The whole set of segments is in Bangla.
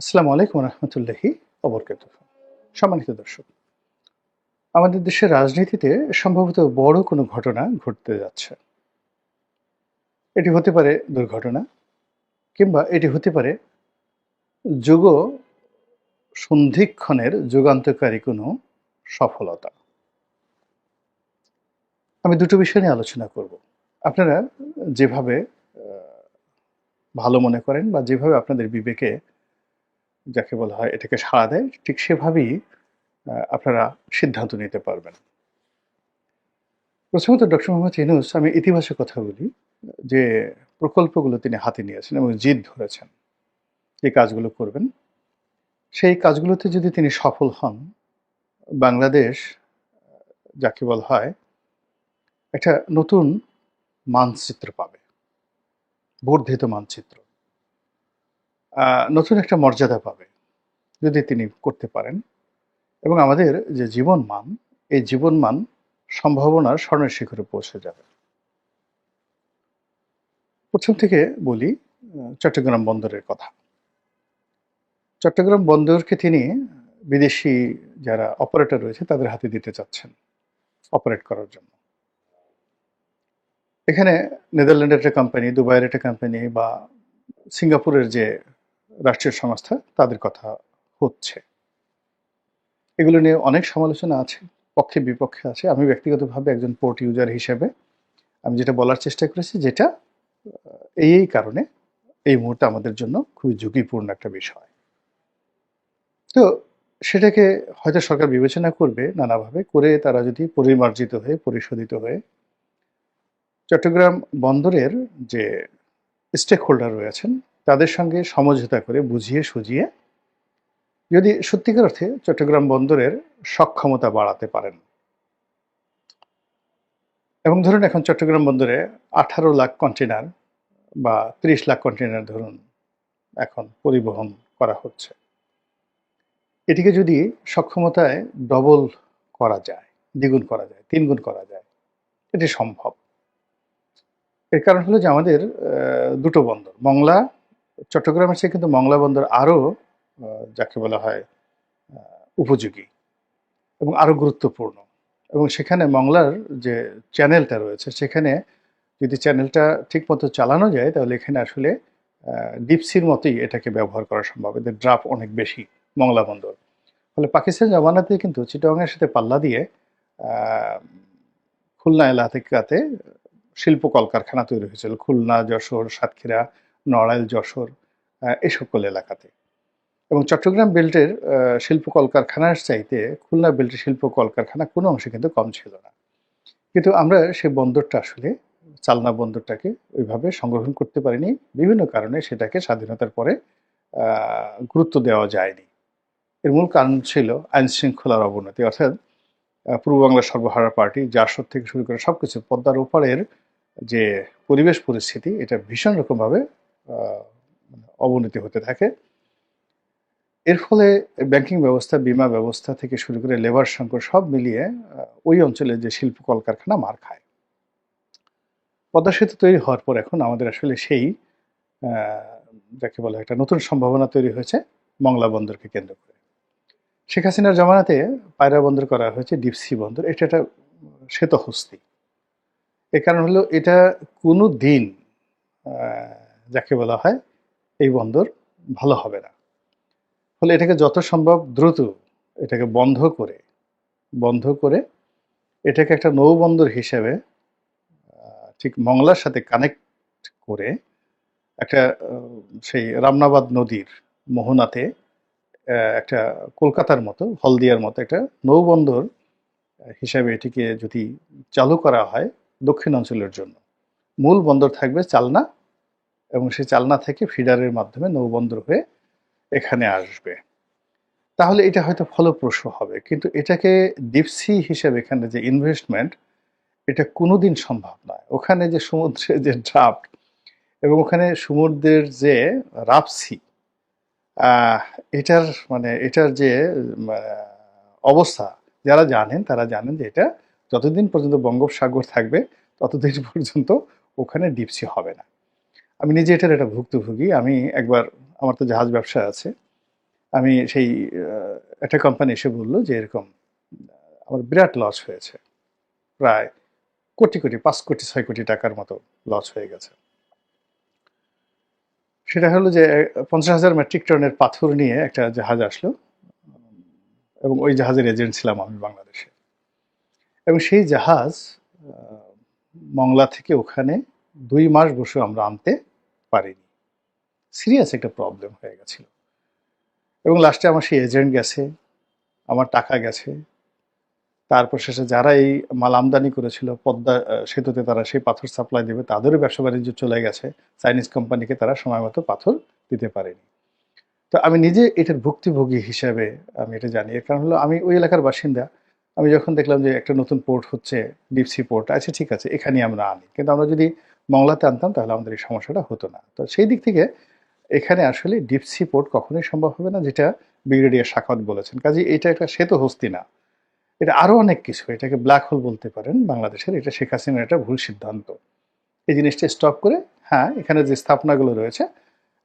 আসসালামু আলাইকুম রহমতুল্লাহি অবরকাতুহ। সম্মানিত দর্শক, আমাদের দেশের রাজনীতিতে সম্ভবত বড় কোনো ঘটনা ঘটতে যাচ্ছে। এটি হতে পারে দুর্ঘটনা, কিংবা এটি হতে পারে যুগ সন্ধিক্ষণের যুগান্তকারী কোনো সফলতা। আমি দুটো বিষয় নিয়ে আলোচনা করব। আপনারা যেভাবে ভালো মনে করেন বা যেভাবে আপনাদের বিবেকে যাকে বলা হয় এটাকে সাড়া দেয়, ঠিক সেভাবেই আপনারা সিদ্ধান্ত নিতে পারবেন। প্রথমত ডক্টর মোহাম্মদ ইউনূস, আমি ইতিবাচক কথা বলি, যে প্রকল্পগুলো তিনি হাতে নিয়েছেন এবং জিদ ধরেছেন যে কাজগুলো করবেন, সেই কাজগুলোতে যদি তিনি সফল হন, বাংলাদেশ যাকে বলা হয় একটা নতুন মানচিত্র পাবে, বর্ধিত মানচিত্র, নতুন একটা মর্যাদা পাবে যদি তিনি করতে পারেন। এবং আমাদের যে জীবনমান, এই জীবনমান সম্ভাবনার স্বর্ণের শিখরে পৌঁছে যাবে। প্রথম থেকে বলি চট্টগ্রাম বন্দরের কথা। চট্টগ্রাম বন্দরকে তিনি বিদেশি যারা অপারেটর রয়েছে তাদের হাতে দিতে চাচ্ছেন অপারেট করার জন্য। এখানে নেদারল্যান্ডের একটা কোম্পানি, দুবাইয়ের একটা কোম্পানি বা সিঙ্গাপুরের যে রাষ্ট্রীয় সংস্থা, তাদের কথা হচ্ছে। এগুলো নিয়ে অনেক সমালোচনা আছে, পক্ষে বিপক্ষে আছে। আমি ব্যক্তিগতভাবে একজন পোর্ট ইউজার হিসেবে আমি যেটা বলার চেষ্টা করেছি, যেটা এই কারণে এই মুহূর্তে আমাদের জন্য খুবই ঝুঁকিপূর্ণ একটা বিষয়। তো সেটাকে হয়তো সরকার বিবেচনা করবে নানাভাবে করে, তারা যদি পরিমার্জিত হয়ে পরিশোধিত হয়ে চট্টগ্রাম বন্দরের যে স্টেক হোল্ডার রয়েছেন তাদের সঙ্গে সমঝোতা করে বুঝিয়ে সুঝিয়ে যদি সত্যিকার অর্থে চট্টগ্রাম বন্দরের সক্ষমতা বাড়াতে পারেন। এবং ধরুন এখন চট্টগ্রাম বন্দরে 18 লাখ কন্টেনার বা 30 লাখ কন্টেনার ধরুন এখন পরিবহন করা হচ্ছে। এটিকে যদি সক্ষমতায় ডবল করা যায়, দ্বিগুণ করা যায়, তিনগুণ করা যায়, এটি সম্ভব। এর কারণ হলো যে আমাদের দুটো বন্দর, মংলা, চট্টগ্রামের চেয়ে কিন্তু মংলা বন্দর আরও যাকে বলা হয় উপযোগী এবং আরও গুরুত্বপূর্ণ। এবং সেখানে মংলার যে চ্যানেলটা রয়েছে, সেখানে যদি চ্যানেলটা ঠিকমতো চালানো যায় তাহলে এখানে আসলে ডিপসির মতোই এটাকে ব্যবহার করা সম্ভব। এদের ড্রাফট অনেক বেশি মংলা বন্দর। ফলে পাকিস্তান জমানাতে কিন্তু চিটাগাংয়ের সাথে পাল্লা দিয়ে খুলনা এলাকাতে শিল্প কলকারখানা তৈরি হয়েছিল, খুলনা, যশোর, সাতক্ষীরা, নড়াইল, যশোর, এই সকল এলাকাতে। এবং চট্টগ্রাম বেল্টের শিল্প কলকারখানার চাইতে খুলনা বেল্টের শিল্প কলকারখানা কোনো অংশে কিন্তু কম ছিল না। কিন্তু আমরা সেই বন্দরটা আসলে, চালনা বন্দরটাকে ওইভাবে সংরক্ষণ করতে পারিনি। বিভিন্ন কারণে সেটাকে স্বাধীনতার পরে গুরুত্ব দেওয়া যায়নি। এর মূল কারণ ছিল আইন শৃঙ্খলার অবনতি, অর্থাৎ পূর্ব বাংলার সর্বহারা পার্টি, জাসদ থেকে শুরু করে সবকিছু, পদ্মার ওপারের যে পরিবেশ পরিস্থিতি, এটা ভীষণ রকমভাবে অবনতি হতে থাকে। এর ফলে ব্যাংকিং ব্যবস্থা, বিমা ব্যবস্থা থেকে শুরু করে লেবার সংকট সব মিলিয়ে ওই অঞ্চলে যে শিল্প কলকারখানা মার খায়। পদ্মা সেতু তৈরি হওয়ার পর এখন আমাদের আসলে সেই যাকে বলে একটা নতুন সম্ভাবনা তৈরি হয়েছে মংলা বন্দরকে কেন্দ্র করে। শেখ হাসিনার জমানাতে পায়রা বন্দর করা হয়েছে, ডিপসি বন্দর, এটা একটা শ্বেতহস্তি। এর কারণ হলো এটা কোনো দিন যাকে বলা হয় এই বন্দর ভালো হবে না। ফলে এটাকে যত সম্ভব দ্রুত এটাকে বন্ধ করে এটাকে একটা নৌবন্দর হিসেবে ঠিক মংলার সাথে কানেক্ট করে একটা সেই রামনাবাদ নদীর মোহনাতে একটা কলকাতার মতো, হলদিয়ার মতো একটা নৌবন্দর হিসাবে এটিকে যদি চালু করা হয় দক্ষিণ অঞ্চলের জন্য। মূল বন্দর থাকবে চালনা, এবং সেই চালনা থেকে ফিডারের মাধ্যমে নৌবন্দর হয়ে এখানে আসবে। তাহলে এটা হয়তো ফলপ্রসূ হবে। কিন্তু এটাকে ডিপসি হিসেবে এখানে যে ইনভেস্টমেন্ট, এটা কোনোদিন সম্ভব নয়। ওখানে যে সমুদ্রের যে ড্রাফট এবং ওখানে সমুদ্রের যে রাপসি, এটার এটার যে অবস্থা, যারা জানেন তারা জানেন যে এটা যতদিন পর্যন্ত বঙ্গোপসাগর থাকবে ততদিন পর্যন্ত ওখানে ডিপসি হবে না। আমি নিজে এটার একটা ভুক্তভোগী। আমি একবার, আমার তো জাহাজ ব্যবসা আছে, আমি সেই একটা কোম্পানি এসে বলল যে এরকম আমার বিরাট লস হয়েছে, প্রায় কোটি কোটি 5 কোটি 6 কোটি টাকার মতো লস হয়ে গেছে। সেটা হলো যে 50,000 মেট্রিক টনের পাথর নিয়ে একটা জাহাজ আসলো, এবং ওই জাহাজের এজেন্ট ছিলাম আমি বাংলাদেশে। এবং সেই জাহাজ মংলা থেকে ওখানে 2 মাস বসে আমরা আনতে পারিনি। সিরিয়াস একটা প্রবলেম হয়ে গেছিল। এবং লাস্টে আমার সেই এজেন্ট গেছে, আমার টাকা গেছে। তারপর শেষে যারা এই মাল আমদানি করেছিল পদ্মা সেতুতে, তারা সেই পাথর সাপ্লাই দেবে, তাদেরও ব্যবসা বাণিজ্য চলে গেছে। চাইনিজ কোম্পানিকে তারা সময় মতো পাথর দিতে পারেনি। তো আমি নিজে এটার ভুক্তভোগী হিসাবে আমি এটা জানি। এর কারণ হলো আমি ওই এলাকার বাসিন্দা। আমি যখন দেখলাম যে একটা নতুন পোর্ট হচ্ছে, ডিপসি পোর্ট, আচ্ছা ঠিক আছে এখানেই আমরা আনি, কিন্তু আমরা যদি মংলাতে আনতাম তাহলে আমাদের এই সমস্যাটা হতো না। তো সেই দিক থেকে এখানে আসলে ডিপসি পোর্ট কখনোই সম্ভব হবে না, যেটা ব্রিগেডিয়ার সাখাওয়াত বলেছেন। কাজে এটা একটা শ্বেত হস্তি না, এটা আরো অনেক কিছু। এটাকে ব্ল্যাক হোল বলতে পারেন বাংলাদেশের। এটা শেখ হাসিনার একটা ভুল সিদ্ধান্ত। এই জিনিসটা স্টপ করে, হ্যাঁ এখানে যে স্থাপনাগুলো রয়েছে,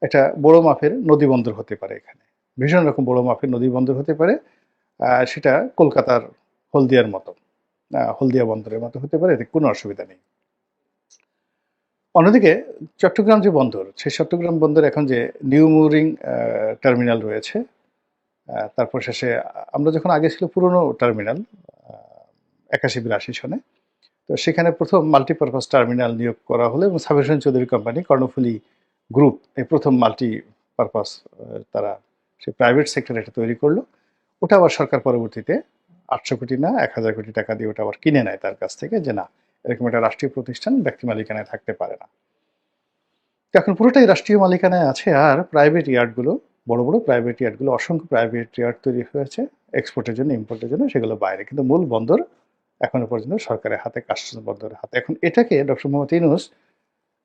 একটা বড় মাপের নদী বন্দর হতে পারে, এখানে ভীষণ রকম বড় মাপের নদী বন্দর হতে পারে। সেটা কলকাতার হলদিয়ার মতো, হলদিয়া বন্দরের মতো হতে পারে, এতে কোনো অসুবিধা নেই। অন্যদিকে চট্টগ্রাম যে বন্দর, সেই চট্টগ্রাম বন্দর এখন যে নিউ মুরিং টার্মিনাল রয়েছে, তারপর শেষে আমরা যখন আগে ছিল পুরনো টার্মিনাল 81-82 সনে, তো সেখানে প্রথম মাল্টিপারপাস টার্মিনাল নিয়োগ করা হলো, এবং সাবির হোসেন চৌধুরী কোম্পানি, কর্ণফুলী গ্রুপ, এই প্রথম মাল্টিপারপাস তারা সেই প্রাইভেট সেক্টর এটা তৈরি করলো। ওটা আবার সরকার পরবর্তীতে 800 কোটি না 1000 কোটি টাকা দিয়ে ওটা আবার কিনে নেয় তার কাছ থেকে, যে না এরকম একটা রাষ্ট্রীয় প্রতিষ্ঠান ব্যক্তি মালিকানায় থাকতে পারে না। এখন পুরোটাই রাষ্ট্রীয় মালিকানায় আছে। আর প্রাইভেট ইয়ার্ডগুলো, বড় বড় প্রাইভেট ইয়ার্ডগুলো, অসংখ্য প্রাইভেট ইয়ার্ড তৈরি হয়েছে এক্সপোর্টের জন্য, ইম্পোর্টের জন্য, সেগুলো বাইরে। কিন্তু মূল বন্দর এখনো পর্যন্ত সরকারের হাতে, কাস্টমস বন্দরের হাতে। এখন এটাকে ডক্টর মোহাম্মদ ইউনূস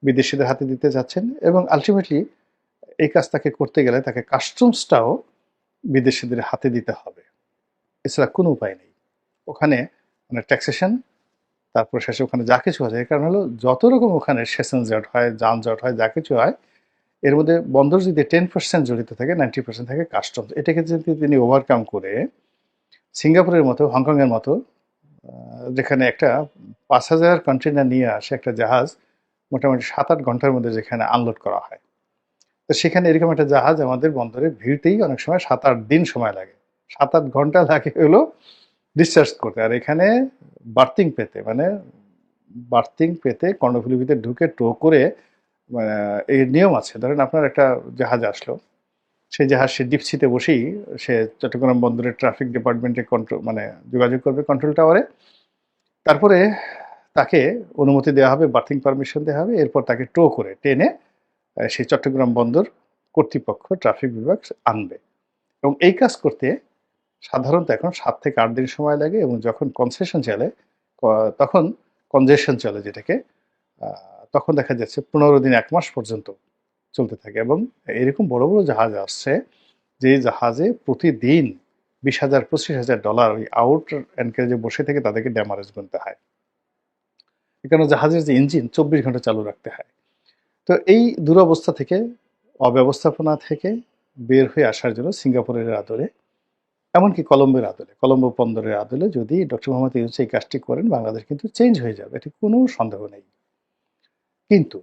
বিদেশিদের হাতে দিতে যাচ্ছেন, এবং আলটিমেটলি এই কাজ তাকে করতে গেলে তাকে কাস্টমসটাও বিদেশিদের হাতে দিতে হবে, এছাড়া কোনো উপায় নেই। ওখানে মানে ট্যাক্সেশন, তারপর শেষে ওখানে যা কিছু আছে, এর কারণ হলো যত রকম ওখানে সেশন জট হয়, যানজট হয়, যা কিছু হয়, এর মধ্যে বন্দর যদি 10% জড়িত থাকে, 90% থাকে কাস্টমস। এটাকে যদি তিনি ওভারকাম করে সিঙ্গাপুরের মতো, হংকংয়ের মতো, যেখানে একটা 5,000 কন্টেনার নিয়ে আসে একটা জাহাজ, মোটামুটি 7-8 ঘন্টার মধ্যে যেখানে আনলোড করা হয়, তো সেখানে এরকম একটা জাহাজ আমাদের বন্দরে ভিড়তেই অনেক সময় 7-8 দিন সময় লাগে, 7-8 ঘন্টা লাগে হলো ডিসচার্জ করতে। আর এখানে বার্থিং পেতে, মানে বার্থিং পেতে কর্ণফুলীর ভিতরে ঢুকে টো করে, মানে এই নিয়ম আছে। ধরেন আপনার একটা জাহাজ আসলো, সেই জাহাজ সে ডিপসিতে বসেই সে চট্টগ্রাম বন্দরের ট্রাফিক ডিপার্টমেন্টে কন্ট্রোল, মানে যোগাযোগ করবে কন্ট্রোল টাওয়ারে। তারপরে তাকে অনুমতি দেওয়া হবে, বার্থিং পারমিশন দেওয়া হবে, এরপর তাকে টো করে টেনে সেই চট্টগ্রাম বন্দর কর্তৃপক্ষ, ট্রাফিক বিভাগ আনবে। এবং এই কাজ করতে সাধারণত এখন 7 থেকে 8 দিন সময় লাগে, এবং যখন কনসেশন চলে, তখন কনজেশন চলে যেটাকে, তখন দেখা যাচ্ছে 15 দিন 1 মাস পর্যন্ত চলতে থাকে। এবং এরকম বড় বড় জাহাজ আসছে, যে জাহাজে প্রতিদিন $20,000-25,000 ওই আউট অ্যানকারেজে বসে থেকে তাদেরকে ড্যামারেজ গুনতে হয়। এখানে জাহাজের যে ইঞ্জিন 24 ঘন্টা চালু রাখতে হয়। তো এই দুরবস্থা থেকে, অব্যবস্থাপনা থেকে বের হয়ে আসার জন্য সিঙ্গাপুরের আদলে, এমনকি কলম্বোর আদলে, কলম্বো বন্দরের আদলে যদি ডক্টর মোহাম্মদ ইউনূস এই কাজটি করেন, বাংলাদেশ কিন্তু চেঞ্জ হয়ে যাবে, এটি কোনো সন্দেহ নেই। কিন্তু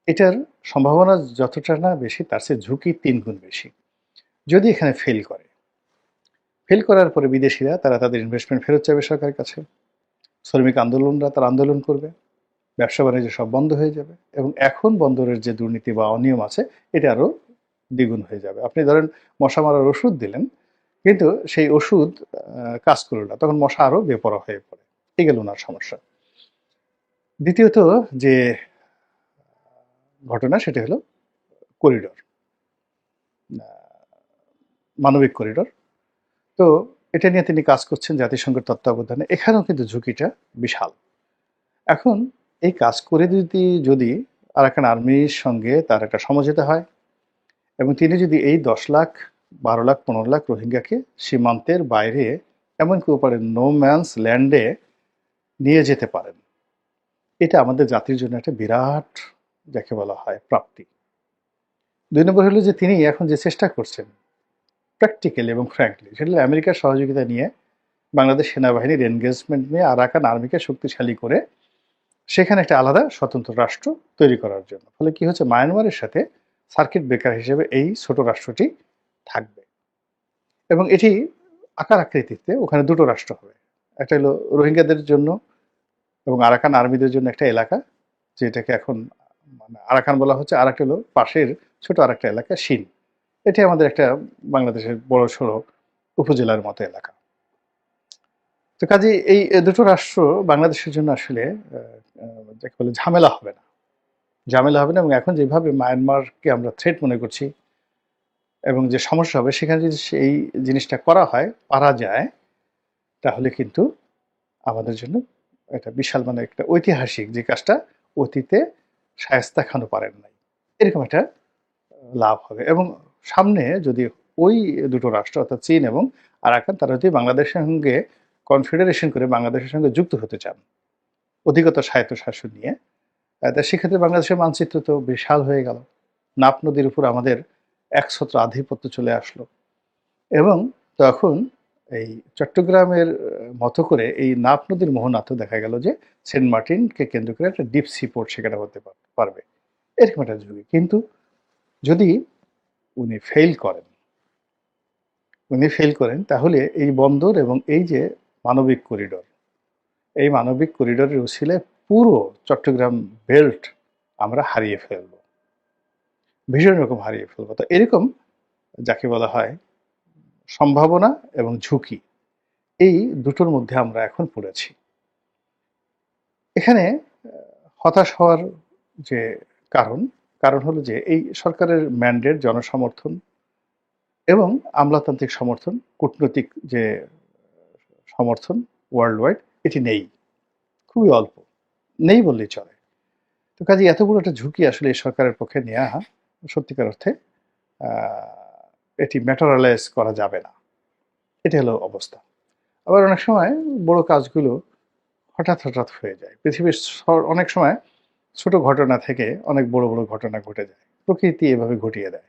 এটার সম্ভাবনা যতটা না বেশি, তার চেয়ে ঝুঁকি 3 গুণ বেশি। যদি এখানে ফেল করে, ফেল করার পরে বিদেশিরা তারা তাদের ইনভেস্টমেন্ট ফেরত চাইবে সরকারের কাছে, শ্রমিক আন্দোলনরা তারা আন্দোলন করবে, ব্যবসা বাণিজ্য সব বন্ধ হয়ে যাবে, এবং এখন বন্দরের যে দুর্নীতি বা অনিয়ম আছে এটা আরও দ্বিগুণ হয়ে যাবে। আপনি ধরেন মশা মারার ওষুধ দিলেন, কিন্তু সেই ওষুধ কাজ করল না, তখন মশা আরও বেপরোয়া হয়ে পড়ে। এই গেল ওনার সমস্যা। দ্বিতীয়ত যে ঘটনা, সেটা হলো করিডর, মানবিক করিডর। তো এটা নিয়ে তিনি কাজ করছেন জাতিসংঘের তত্ত্বাবধানে। এখানেও কিন্তু ঝুঁকিটা বিশাল। এখন এই কাজ করে যদি আরাকান আর্মির সঙ্গে তার একটা সমঝোতা হয়, এবং তিনি যদি এই 10 লাখ, 12 লাখ, 15 লাখ রোহিঙ্গাকে সীমান্তের বাইরে, এমনকি ওপারে নো ম্যানস ল্যান্ডে নিয়ে যেতে পারেন, এটা আমাদের জাতির জন্য একটা বিরাট, যাকে বলা হয়, প্রাপ্তি। 2 নম্বর হলো যে তিনি এখন যে চেষ্টা করছেন, প্র্যাকটিক্যালি এবং ফ্র্যাঙ্কলি, সেটা হলো আমেরিকার সহযোগিতা নিয়ে বাংলাদেশ সেনাবাহিনীর এনগেজমেন্ট নিয়ে আরাকান আর্মিকে শক্তিশালী করে সেখানে একটা আলাদা স্বতন্ত্র রাষ্ট্র তৈরি করার জন্য। ফলে কি হচ্ছে, মায়ানমারের সাথে সার্কিট ব্রেকার হিসেবে এই ছোট রাষ্ট্রটি থাকবে এবং এটি আকার আকৃতিতে ওখানে দুটো রাষ্ট্র হবে। একটা হলো রোহিঙ্গাদের জন্য এবং আরাকান আর্মিদের জন্য একটা এলাকা, যেটাকে এখন মানে আরাকান বলা হচ্ছে, আর একটা হলো পাশের ছোট আরেকটা এলাকা শিন। এটি আমাদের একটা বাংলাদেশের বড় সড়ো উপজেলার মতো এলাকা। তো কাজে এই দুটো রাষ্ট্র বাংলাদেশের জন্য আসলে যাকে বলে ঝামেলা হবে না, ঝামেলা হবে না। এবং এখন যেভাবে মায়ানমারকে আমরা থ্রেট মনে করছি এবং যে সমস্যা হবে, সেখানে যদি সেই জিনিসটা করা হয়, পারা যায়, তাহলে কিন্তু আমাদের জন্য একটা বিশাল মানে একটা ঐতিহাসিক যে কাজটা অতীতে শায়েস্তা খানও পারেন নাই, এরকম একটা লাভ হবে। এবং সামনে যদি ওই দুটো রাষ্ট্র অর্থাৎ চীন এবং আরাকান তারা যদি বাংলাদেশের সঙ্গে কনফেডারেশন করে বাংলাদেশের সঙ্গে যুক্ত হতে চান অধিকতর স্বায়ত্তশাসন নিয়ে, তা সেক্ষেত্রে বাংলাদেশের মানচিত্র তো বিশাল হয়ে গেল। নাফ নদীর উপর আমাদের একছত্র আধিপত্য চলে আসলো এবং তখন এই চট্টগ্রামের মতো করে এই নাফ নদীর মোহনাতেও দেখা গেল যে সেন্ট মার্টিনকে কেন্দ্র করে একটা ডিপ সি পোর্ট সেখানে হতে পারবে, এরকম একটা ঝুঁকি। কিন্তু যদি উনি ফেল করেন, তাহলে এই বন্দর এবং এই যে মানবিক করিডোর, এই মানবিক করিডোরের উছিলে পুরো চট্টগ্রাম বেল্ট আমরা হারিয়ে ফেলব, ভীষণ রকম হারিয়ে ফেলবো। তো এরকম যাকে বলা হয় সম্ভাবনা এবং ঝুঁকি, এই দুটোর মধ্যে আমরা এখন পড়েছি। এখানে হতাশ হওয়ার যে কারণ হলো যে এই সরকারের ম্যান্ডেট, জনসমর্থন এবং আমলাতান্ত্রিক সমর্থন, কূটনৈতিক যে সমর্থন ওয়ার্ল্ড ওয়াইড, এটি নেই, খুবই অল্প, নেই বললেই চলে। তো কাজে এত বড় একটা ঝুঁকি আসলে এই সরকারের পক্ষে নেওয়া সত্যিকার অর্থে এটি ম্যাটারালাইজ করা যাবে না, এটা হলো অবস্থা। আবার অনেক সময় বড় কাজগুলো হঠাৎ হয়ে যায়। পৃথিবীর অনেক সময় ছোট ঘটনা থেকে অনেক বড় বড় ঘটনা ঘটে যায়, প্রকৃতি এভাবে ঘটিয়ে দেয়।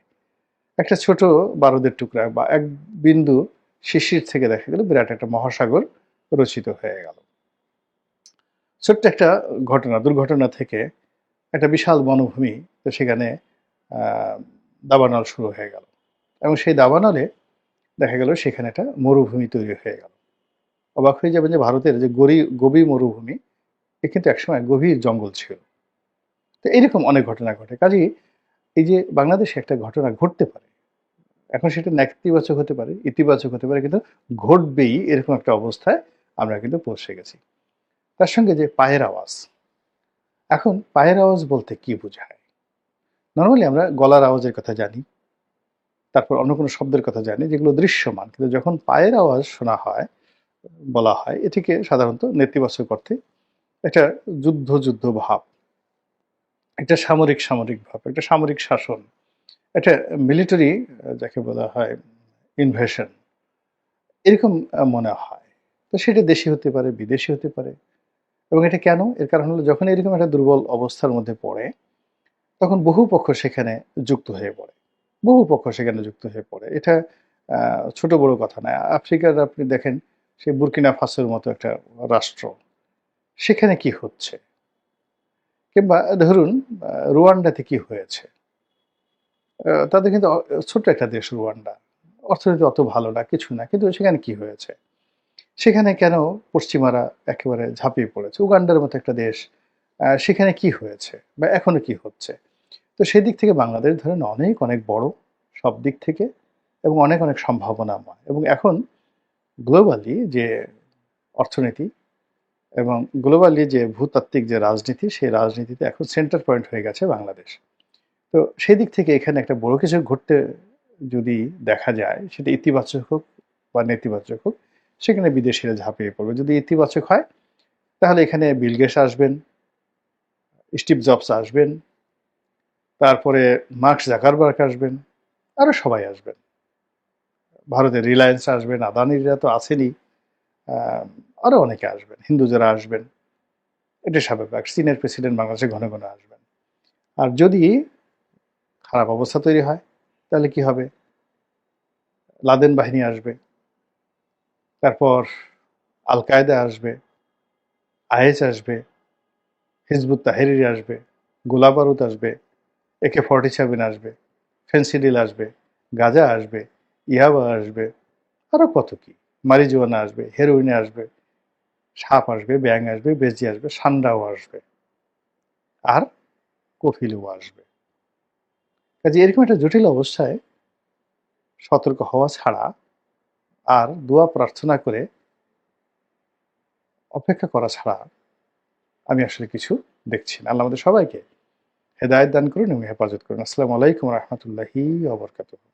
একটা ছোট বারুদের টুকরা বা এক বিন্দু শিশির থেকে দেখা গেল বিরাট একটা মহাসাগর রচিত হয়ে গেল। ছোট্ট একটা দুর্ঘটনা থেকে একটা বিশাল বনভূমি, তো সেখানে দাবানল শুরু হয়ে গেল এবং সেই দাবানলে দেখা গেল সেখানে একটা মরুভূমি তৈরি হয়ে গেল। অবাক হয়ে যাবেন যে ভারতের যে গভীর মরুভূমি, এ কিন্তু একসময় গভীর জঙ্গল ছিল। তো এইরকম অনেক ঘটনা ঘটে। কাজেই এই যে বাংলাদেশে একটা ঘটনা ঘটতে পারে, এখন সেটা নেতিবাচক হতে পারে, ইতিবাচক হতে পারে, কিন্তু ঘটবেই, এরকম একটা অবস্থায় আমরা কিন্তু পৌঁছে গেছি। তার সঙ্গে যে পায়ের আওয়াজ, এখন পায়ের আওয়াজ বলতে কি বোঝায়? নর্মালি আমরা গলার আওয়াজের কথা জানি, তারপর অন্য কোনো শব্দের কথা জানি যেগুলো দৃশ্যমান, কিন্তু যখন পায়ের আওয়াজ শোনা হয়, বলা হয়, এটিকে সাধারণত নেতিবাচক অর্থে একটা যুদ্ধ ভাব, একটা সামরিক ভাব, একটা সামরিক শাসন, একটা মিলিটারি যাকে বলা হয় ইনভেশন, এরকম মনে হয়। তো সেটা দেশি হতে পারে, বিদেশি হতে পারে। এবং এটা কেন? এর কারণ হলো যখন এরকম একটা দুর্বল অবস্থার মধ্যে পড়ে, তখন বহু পক্ষ সেখানে যুক্ত হয়ে পড়ে, এটা ছোট বড় কথা না। আফ্রিকার আপনি দেখেন, সেই বুর্কিনা ফাসোর মতো একটা রাষ্ট্র, সেখানে কি হচ্ছে, কিংবা ধরুন রুয়ান্ডাতে কি হয়েছে। তাদের কিন্তু ছোট্ট একটা দেশ রুয়ান্ডা, অর্থনীতি অত ভালো না, কিছু না, কিন্তু সেখানে কি হয়েছে? সেখানে কেন পশ্চিমারা একেবারে ঝাঁপিয়ে পড়েছে? উগান্ডার মতো একটা দেশ, সেখানে কি হয়েছে বা এখনো কি হচ্ছে? তো সেদিক থেকে বাংলাদেশ ধরেন অনেক বড় সব দিক থেকে এবং অনেক সম্ভাবনাময়। এবং এখন গ্লোবালি যে অর্থনীতি এবং গ্লোবালি যে ভূতাত্ত্বিক যে রাজনীতি, সেই রাজনীতিতে এখন সেন্টার পয়েন্ট হয়ে গেছে বাংলাদেশ। তো সেই দিক থেকে এখানে একটা বড় কিছু ঘটতে যদি দেখা যায়, সেটা ইতিবাচক হোক বা নেতিবাচক হোক, সেখানে বিদেশিরা ঝাঁপিয়ে পড়বে। যদি ইতিবাচক হয়, তাহলে এখানে বিল গেটস আসবেন, স্টিভ জবস আসবেন, তারপরে মার্ক জাকারবার্গ আসবেন, আরো সবাই আসবেন। ভারতের রিলায়েন্স আসবেন, আদানিরা তো আছেনই, আরো অনেকে আসবেন, হিন্দুজারা আসবেন, এটা স্বাভাবিক। চীনের প্রেসিডেন্ট বাংলাদেশে ঘন আসবেন। আর যদি খারাপ অবস্থা তৈরি হয়, তাহলে কি হবে? লাদেন বাহিনী আসবে, তারপর আল কায়দা আসবে, আইএস আসবে, হিজবুত তাহরির আসবে, গোলাবারুদ আসবে, AK-47 আসবে, ফেন্সিডিল আসবে, গাঁজা আসবে, ইয়াবা আসবে, আরো কত কি, মারিজুয়ানা আসবে, হেরোইনে আসবে, সাপ আসবে, ব্যাং আসবে, বেজি আসবে, সান্ডাও আসবে, আর কফিলও আসবে। কাজে এরকম একটা জটিল অবস্থায় সতর্ক হওয়া ছাড়া আর দোয়া প্রার্থনা করে অপেক্ষা করা ছাড়া আমি আসলে কিছু দেখছি না। আল্লাহ আমাদের সবাইকে হেদায়েত দান করুন এবং হেফাজত করুন। আসসালামু আলাইকুম রহমতুল্লাহি ওয়া বারাকাতুহু।